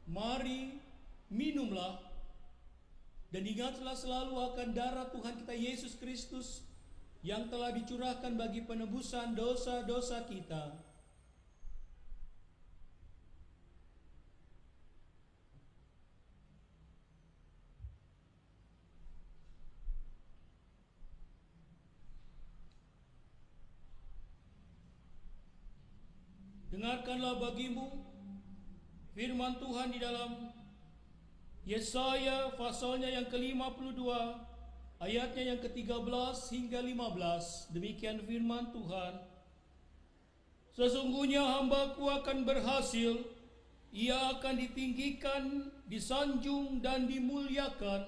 mari minumlah dan ingatlah selalu akan darah Tuhan kita Yesus Kristus yang telah dicurahkan bagi penebusan dosa-dosa kita. Dengarkanlah bagimu firman Tuhan di dalam Yesaya pasalnya yang ke-52, ayatnya yang ke-13 hingga 15. Demikian firman Tuhan. Sesungguhnya hambaku akan berhasil, ia akan ditinggikan, disanjung dan dimuliakan.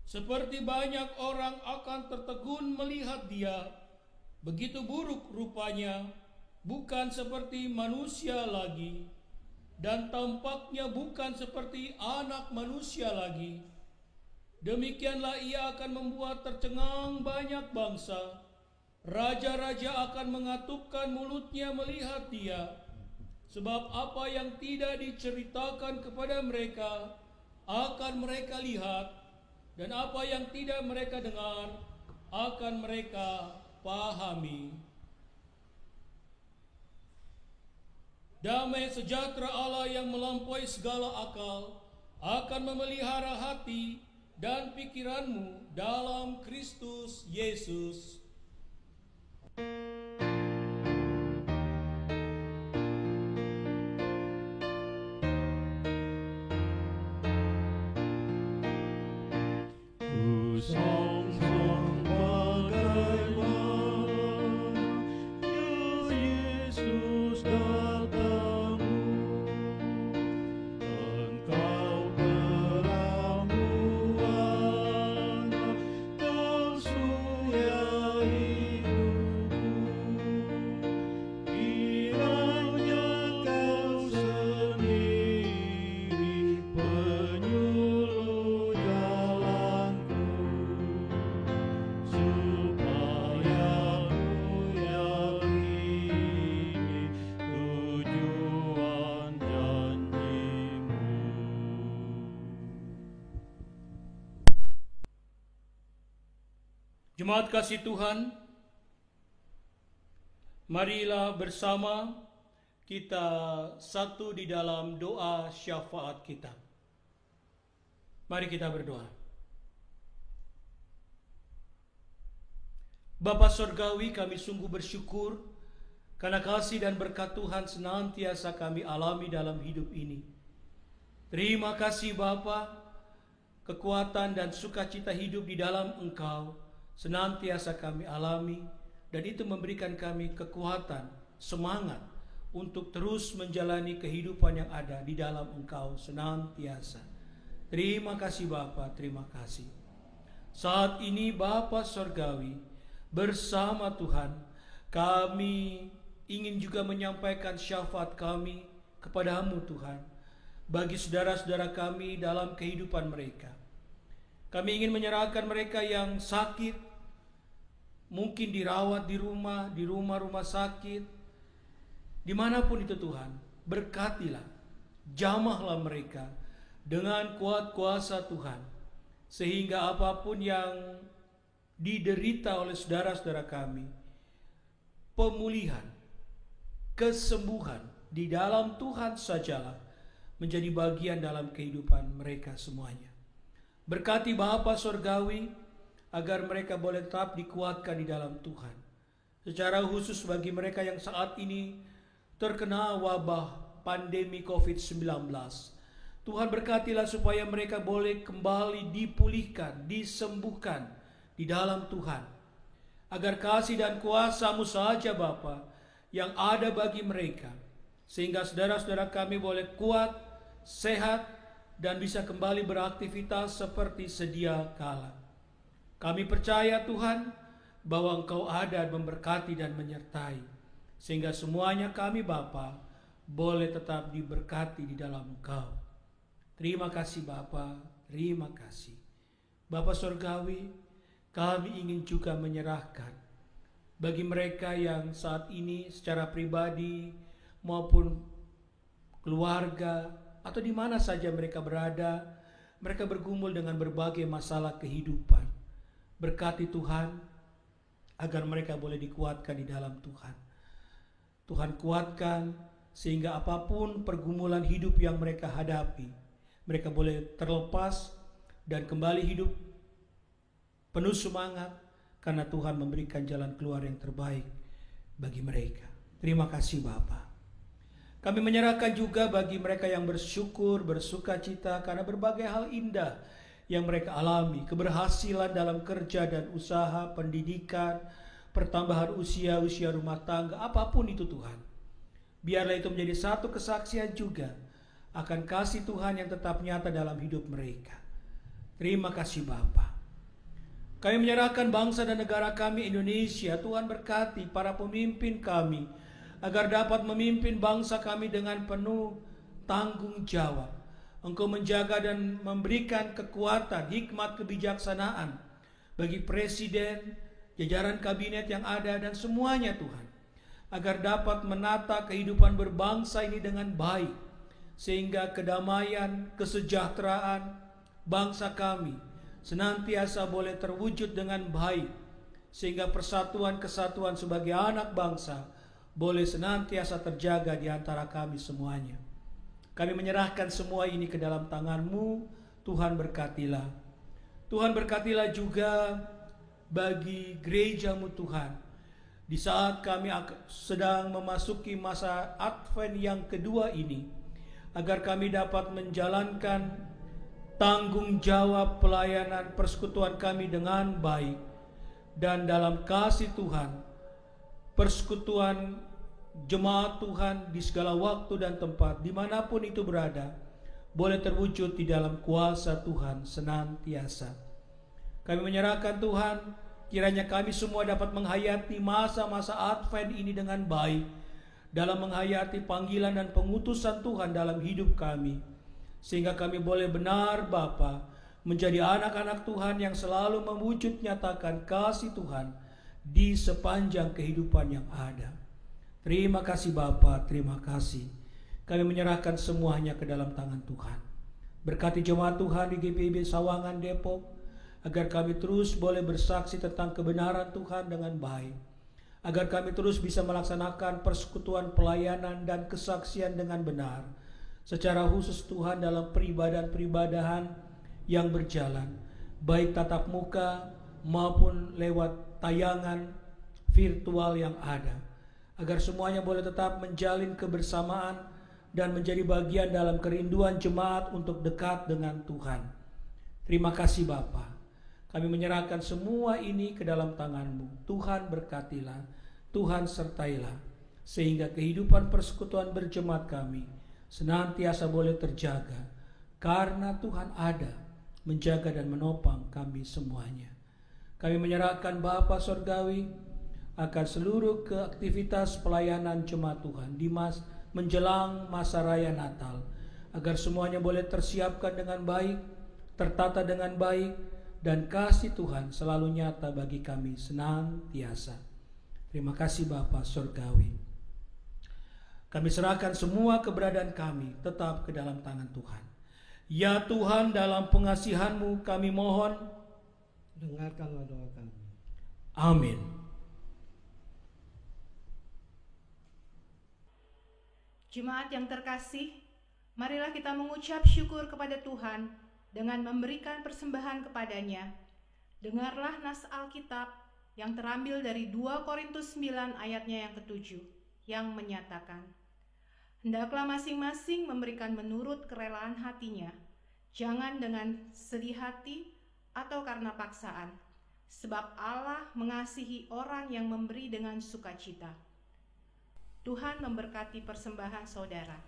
Seperti banyak orang akan tertegun melihat dia, begitu buruk rupanya, bukan seperti manusia lagi, dan tampaknya bukan seperti anak manusia lagi. Demikianlah ia akan membuat tercengang banyak bangsa. Raja-raja akan mengatupkan mulutnya melihat dia. Sebab apa yang tidak diceritakan kepada mereka akan mereka lihat, dan apa yang tidak mereka dengar akan mereka pahami. Damai sejahtera Allah yang melampaui segala akal akan memelihara hati dan pikiranmu dalam Kristus Yesus. Jemaat kasih Tuhan, marilah bersama kita satu di dalam doa syafaat kita. Mari kita berdoa. Bapa Surgawi, kami sungguh bersyukur karena kasih dan berkat Tuhan senantiasa kami alami dalam hidup ini. Terima kasih Bapa, kekuatan dan sukacita hidup di dalam Engkau senantiasa kami alami, dan itu memberikan kami kekuatan, semangat untuk terus menjalani kehidupan yang ada di dalam Engkau senantiasa. Terima kasih Bapa, terima kasih. Saat ini Bapa Surgawi, bersama Tuhan, kami ingin juga menyampaikan syafaat kami kepadamu Tuhan, bagi saudara-saudara kami dalam kehidupan mereka. Kami ingin menyerahkan mereka yang sakit, mungkin dirawat di rumah-rumah sakit, dimanapun itu Tuhan. Berkatilah, jamahlah mereka dengan kuat kuasa Tuhan, sehingga apapun yang diderita oleh saudara-saudara kami, pemulihan, kesembuhan di dalam Tuhan sajalah menjadi bagian dalam kehidupan mereka semuanya. Berkati Bapa Surgawi, agar mereka boleh tetap dikuatkan di dalam Tuhan. Secara khusus bagi mereka yang saat ini terkena wabah pandemi COVID-19. Tuhan berkatilah supaya mereka boleh kembali dipulihkan, disembuhkan di dalam Tuhan. Agar kasih dan kuasa-Mu saja Bapa yang ada bagi mereka, sehingga saudara-saudara kami boleh kuat, sehat, dan bisa kembali beraktivitas seperti sedia kala. Kami percaya Tuhan bahwa Engkau ada memberkati dan menyertai, sehingga semuanya kami Bapa boleh tetap diberkati di dalam Engkau. Terima kasih Bapa, terima kasih. Bapa Surgawi, kami ingin juga menyerahkan bagi mereka yang saat ini secara pribadi maupun keluarga, atau di mana saja mereka berada, mereka bergumul dengan berbagai masalah kehidupan. Berkati Tuhan, agar mereka boleh dikuatkan di dalam Tuhan. Tuhan kuatkan, sehingga apapun pergumulan hidup yang mereka hadapi, mereka boleh terlepas dan kembali hidup penuh semangat, karena Tuhan memberikan jalan keluar yang terbaik bagi mereka. Terima kasih Bapa. Kami menyerahkan juga bagi mereka yang bersyukur, bersuka cita karena berbagai hal indah yang mereka alami, keberhasilan dalam kerja dan usaha, pendidikan, pertambahan usia rumah tangga, apapun itu Tuhan. Biarlah itu menjadi satu kesaksian juga akan kasih Tuhan yang tetap nyata dalam hidup mereka. Terima kasih Bapa. Kami menyerahkan bangsa dan negara kami Indonesia. Tuhan berkati para pemimpin kami, agar dapat memimpin bangsa kami dengan penuh tanggung jawab. Engkau menjaga dan memberikan kekuatan, hikmat, kebijaksanaan bagi presiden, jajaran kabinet yang ada dan semuanya Tuhan, agar dapat menata kehidupan berbangsa ini dengan baik, sehingga kedamaian, kesejahteraan bangsa kami senantiasa boleh terwujud dengan baik, sehingga persatuan kesatuan sebagai anak bangsa boleh senantiasa terjaga di antara kami semuanya. Kami menyerahkan semua ini ke dalam tangan-Mu. Tuhan berkatilah. Tuhan berkatilah juga bagi gereja-Mu Tuhan. Di saat kami sedang memasuki masa Advent yang kedua ini, agar kami dapat menjalankan tanggung jawab pelayanan persekutuan kami dengan baik, dan dalam kasih Tuhan, persekutuan jemaat Tuhan di segala waktu dan tempat, dimanapun itu berada, boleh terwujud di dalam kuasa Tuhan senantiasa. Kami menyerahkan Tuhan, kiranya kami semua dapat menghayati masa-masa Advent ini dengan baik, dalam menghayati panggilan dan pengutusan Tuhan dalam hidup kami, sehingga kami boleh benar Bapa menjadi anak-anak Tuhan yang selalu mewujud nyatakan kasih Tuhan di sepanjang kehidupan yang ada. Terima kasih Bapa, terima kasih. Kami menyerahkan semuanya ke dalam tangan Tuhan. Berkati jemaat Tuhan di GPIB Sawangan Depok, agar kami terus boleh bersaksi tentang kebenaran Tuhan dengan baik, agar kami terus bisa melaksanakan persekutuan pelayanan dan kesaksian dengan benar, secara khusus Tuhan dalam peribadahan yang berjalan, baik tatap muka maupun lewat tayangan virtual yang ada, agar semuanya boleh tetap menjalin kebersamaan dan menjadi bagian dalam kerinduan jemaat untuk dekat dengan Tuhan. Terima kasih Bapa. Kami menyerahkan semua ini ke dalam tangan-Mu. Tuhan berkatilah, Tuhan sertailah, sehingga kehidupan persekutuan berjemaat kami senantiasa boleh terjaga, karena Tuhan ada menjaga dan menopang kami semuanya. Kami menyerahkan Bapa Sorgawi akan seluruh aktivitas pelayanan jemaat Tuhan di menjelang masa raya Natal, agar semuanya boleh tersiapkan dengan baik, tertata dengan baik, dan kasih Tuhan selalu nyata bagi kami senantiasa. Terima kasih Bapa Sorgawi. Kami serahkan semua keberadaan kami tetap ke dalam tangan Tuhan. Ya Tuhan, dalam pengasihan-Mu kami mohon, dengarkanlah doa kami. amin. Jemaat yang terkasih, marilah kita mengucap syukur kepada Tuhan dengan memberikan persembahan kepadanya. Dengarlah nas Alkitab yang terambil dari 2 Korintus 9 ayatnya yang ke-7, yang menyatakan, hendaklah masing-masing memberikan menurut kerelaan hatinya, jangan dengan sedih hati atau karena paksaan, sebab Allah mengasihi orang yang memberi dengan sukacita. Tuhan memberkati persembahan saudara.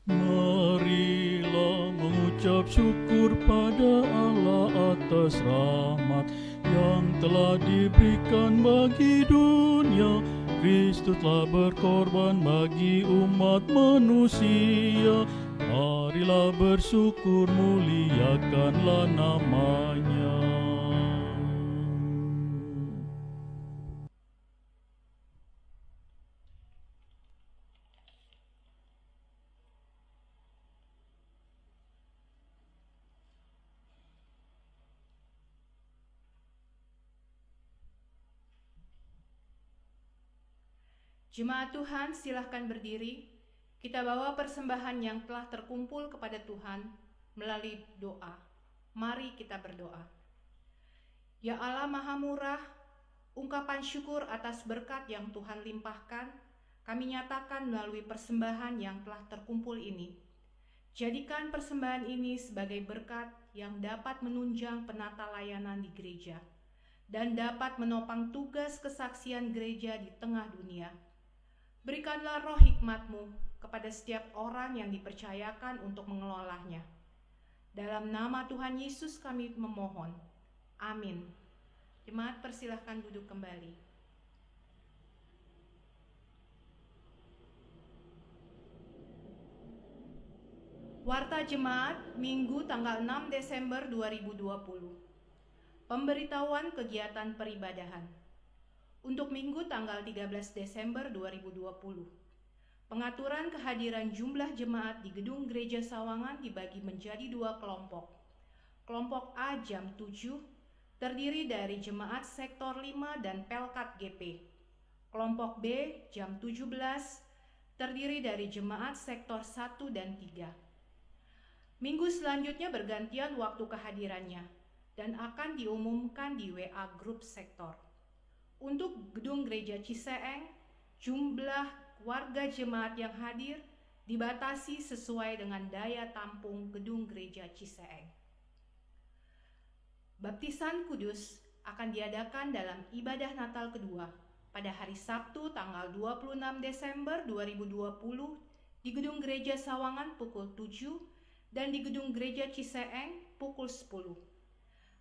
Marilah mengucap syukur pada Allah atas rahmat yang telah diberikan bagi dunia. Kristus telah berkorban bagi umat manusia, Marilah bersyukur, muliakanlah namanya. Jemaat Tuhan, silahkan berdiri. Kita bawa persembahan yang telah terkumpul kepada Tuhan melalui doa. Mari kita berdoa. Ya Allah Maha Murah, ungkapan syukur atas berkat yang Tuhan limpahkan, kami nyatakan melalui persembahan yang telah terkumpul ini. Jadikan persembahan ini sebagai berkat yang dapat menunjang penata layanan di gereja dan dapat menopang tugas kesaksian gereja di tengah dunia. Berikanlah roh hikmat-Mu kepada setiap orang yang dipercayakan untuk mengelolanya. Dalam nama Tuhan Yesus kami memohon. Amin. Jemaat persilahkan duduk kembali. Warta Jemaat Minggu tanggal 6 Desember 2020. Pemberitahuan kegiatan peribadahan. Untuk Minggu tanggal 13 Desember 2020. Pengaturan kehadiran jumlah jemaat di Gedung Gereja Sawangan dibagi menjadi 2 kelompok. Kelompok A jam 7 terdiri dari jemaat sektor 5 dan Pelkat GP. Kelompok B jam 17 terdiri dari jemaat sektor 1 dan 3. Minggu selanjutnya bergantian waktu kehadirannya dan akan diumumkan di WA grup sektor. Untuk Gedung Gereja Ciseeng, jumlah warga jemaat yang hadir dibatasi sesuai dengan daya tampung Gedung Gereja Ciseeng. Baptisan Kudus akan diadakan dalam ibadah Natal kedua pada hari Sabtu tanggal 26 Desember 2020 di Gedung Gereja Sawangan pukul 7 dan di Gedung Gereja Ciseeng pukul 10.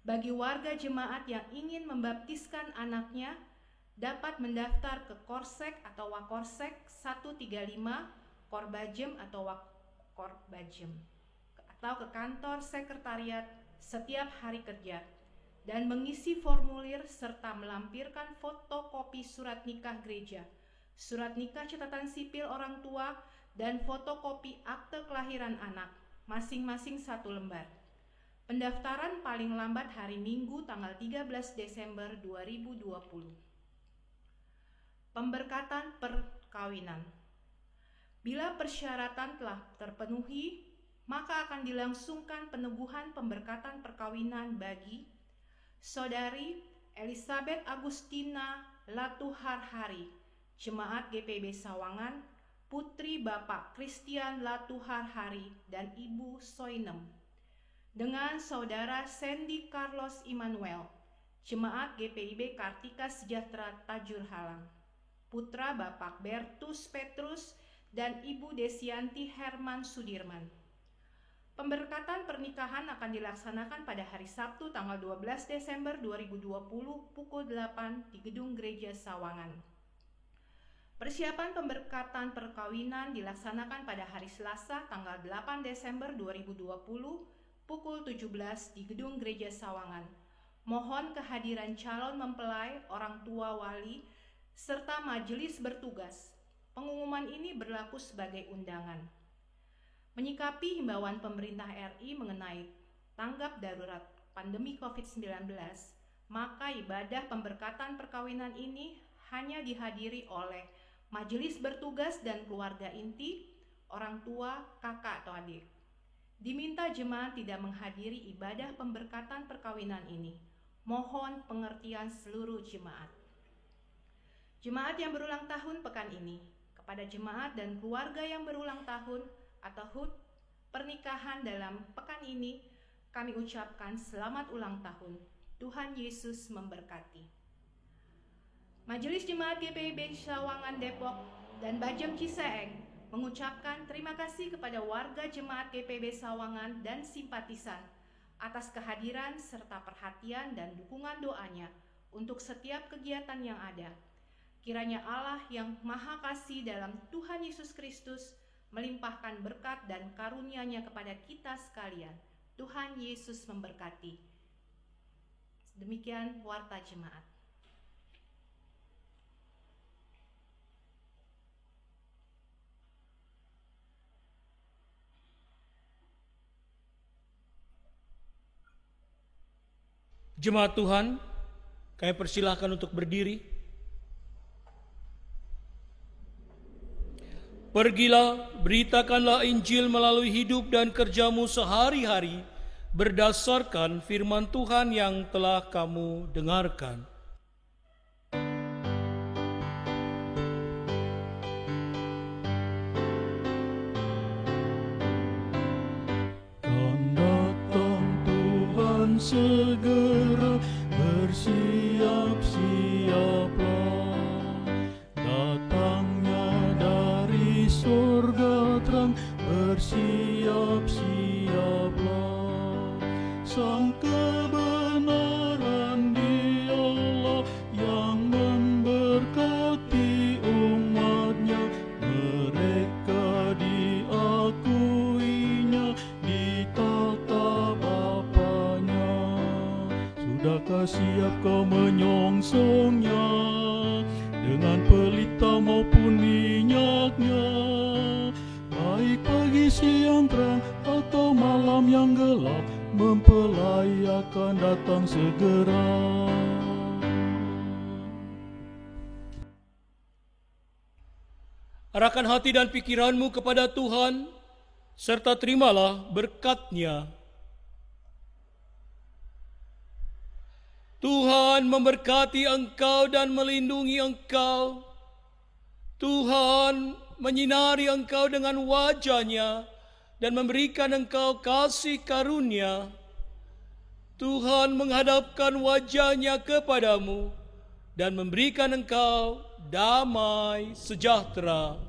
Bagi warga jemaat yang ingin membaptiskan anaknya dapat mendaftar ke Korsek atau Wakorsek 135 Korbajem atau Wakorbajem atau ke kantor sekretariat setiap hari kerja dan mengisi formulir serta melampirkan fotokopi surat nikah gereja, surat nikah catatan sipil orang tua, dan fotokopi akte kelahiran anak, masing-masing 1 lembar. Pendaftaran paling lambat hari Minggu tanggal 13 Desember 2020. Pemberkatan perkawinan. Bila persyaratan telah terpenuhi, maka akan dilangsungkan peneguhan pemberkatan perkawinan bagi Saudari Elizabeth Agustina Latuharhari, Jemaat GPB Sawangan, putri Bapak Christian Latuharhari dan Ibu Soinem, dengan Saudara Sandy Carlos Immanuel, Jemaat GPIB Kartika Sejahtera Tajur Halang, putra Bapak Bertus Petrus dan Ibu Desianti Herman Sudirman. Pemberkatan pernikahan akan dilaksanakan pada hari Sabtu tanggal 12 Desember 2020 pukul 8 di Gedung Gereja Sawangan. Persiapan pemberkatan perkawinan dilaksanakan pada hari Selasa tanggal 8 Desember 2020 pukul 17 di Gedung Gereja Sawangan. Mohon kehadiran calon mempelai, orang tua wali, serta majelis bertugas. Pengumuman ini berlaku sebagai undangan. Menyikapi himbauan pemerintah RI mengenai tanggap darurat pandemi COVID-19, maka ibadah pemberkatan perkawinan ini hanya dihadiri oleh majelis bertugas dan keluarga inti, orang tua, kakak atau adik. Diminta jemaat tidak menghadiri ibadah pemberkatan perkawinan ini. Mohon pengertian seluruh jemaat. Jemaat yang berulang tahun pekan ini, kepada jemaat dan keluarga yang berulang tahun atau HUT pernikahan dalam pekan ini, kami ucapkan selamat ulang tahun. Tuhan Yesus memberkati. Majelis Jemaat GPIB Sawangan Depok dan Bajem Ciseeng mengucapkan terima kasih kepada warga jemaat GPB Sawangan dan simpatisan atas kehadiran serta perhatian dan dukungan doanya untuk setiap kegiatan yang ada. Kiranya Allah yang Maha Kasih dalam Tuhan Yesus Kristus melimpahkan berkat dan karunia-Nya kepada kita sekalian. Tuhan Yesus memberkati. Demikian warta jemaat. Jemaat Tuhan, kami persilahkan untuk berdiri. Pergilah, beritakanlah Injil melalui hidup dan kerjamu sehari-hari berdasarkan firman Tuhan yang telah kamu dengarkan. Segera bersiap-siaplah, datangnya dari surga terang, bersiap-siaplah. Sang kebenaran Dialah yang memberkati umat-Nya, mereka diakuinya di tatap Bapanya. Sudahkah siap kau menyongsongnya dengan pelita maupun minyaknya? Baik pagi, siang terang atau malam yang gelap, mempelai akan datang segera. Arahkan hati dan pikiranmu kepada Tuhan, serta terimalah berkat-Nya. Tuhan memberkati engkau dan melindungi engkau. Tuhan menyinari engkau dengan wajah-Nya dan memberikan engkau kasih karunia. Tuhan menghadapkan wajah-Nya kepadamu dan memberikan engkau damai sejahtera.